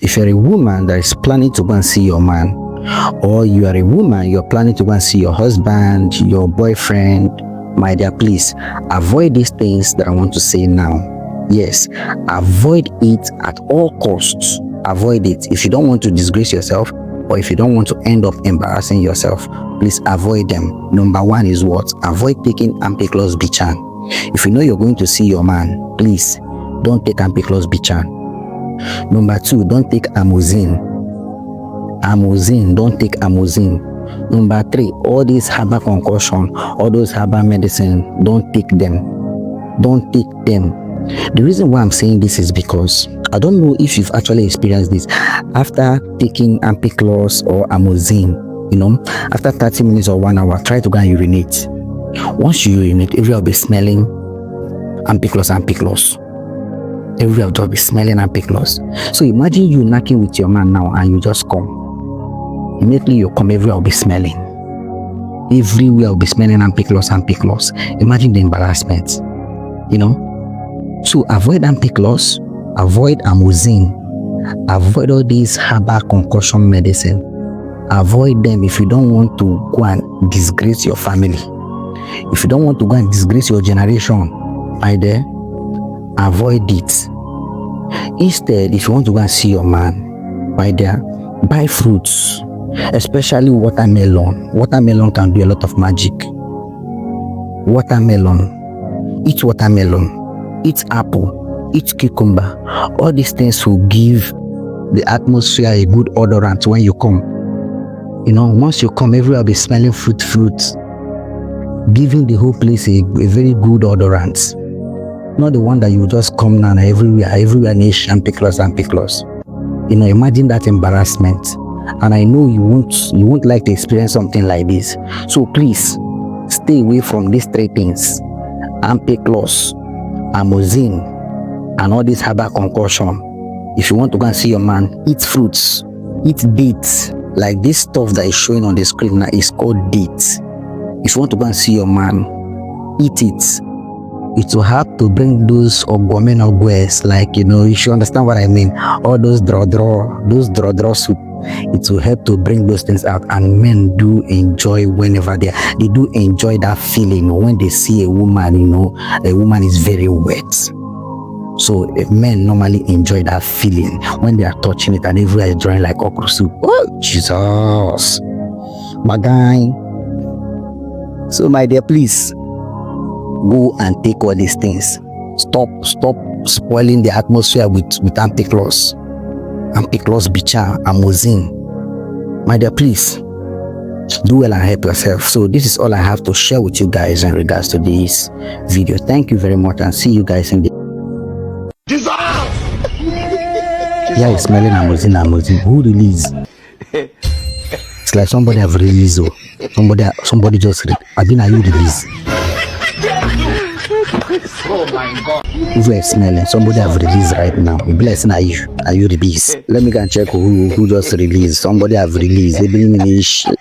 If you're a woman that is planning to go and see your man, or you are a woman, you're planning to go and see your husband, your boyfriend, my dear, please avoid these things that I want to say now. Yes, avoid it at all costs. Avoid it. If you don't want to disgrace yourself, or if you don't want to end up embarrassing yourself, please avoid them. Number one is what? Avoid taking Ampiclos Bichan. If you know you're going to see your man, please don't take Ampiclos Bichan. Number two, don't take Amozine. Don't take Amozine. Number three, all these herbal concoction, all those herbal medicine, don't take them. Don't take them. The reason why I'm saying this is because I don't know if you've actually experienced this. After taking Ampiclos or Amozine, after 30 minutes or 1 hour, try to go and urinate. Once you urinate, everywhere will be smelling Ampiclos. Everywhere will be smelling Ampiclos. So imagine you knocking with your man now and you just come. Immediately you come, everywhere will be smelling. Everywhere will be smelling Ampiclos. Imagine the embarrassment, So avoid Ampiclos, avoid Amozine, avoid all these herbal concussion medicine. Avoid them if you don't want to go and disgrace your family. If you don't want to go and disgrace your generation, my dear, avoid it. Instead, if you want to go and see your man, my dear, buy fruits, especially watermelon. Watermelon can do a lot of magic. Watermelon. Eat watermelon. Eat apple. Eat cucumber. All these things will give the atmosphere a good odorant when you come. Once you come, everywhere will be smelling fruit, giving the whole place a very good odorant. Not the one that you just come now and everywhere needs Ampiclos. Imagine that embarrassment. And I know you won't like to experience something like this. So please stay away from these three things: Ampiclos, Amozine, and all this herbal concoction. If you want to go and see your man, eat fruits, eat dates. Like this stuff that is showing on the screen now is called dates. If you want to go and see your man, eat it. It will help to bring those ogwes, like, you should understand what I mean. All those draw soup. It will help to bring those things out, and men do enjoy whenever they do enjoy that feeling when they see a woman. A woman is very wet. So men normally enjoy that feeling when they are touching it and everywhere is drawing like okra soup. Oh, Jesus. My guy. So my dear, please go and take all these things. Stop spoiling the atmosphere with Ampiclos Bichan, Amozine. My dear, please do well and help yourself. So this is all I have to share with you guys in regards to this video. Thank you very much, and see you guys in the Yeah, it's smelling Amozine. Who released? It's like somebody have released. Somebody just you release. Oh my God. Who is smelling? Somebody have released right now. Blessing, are you released? Let me go and check who just released. Somebody have released. They bring me this shit.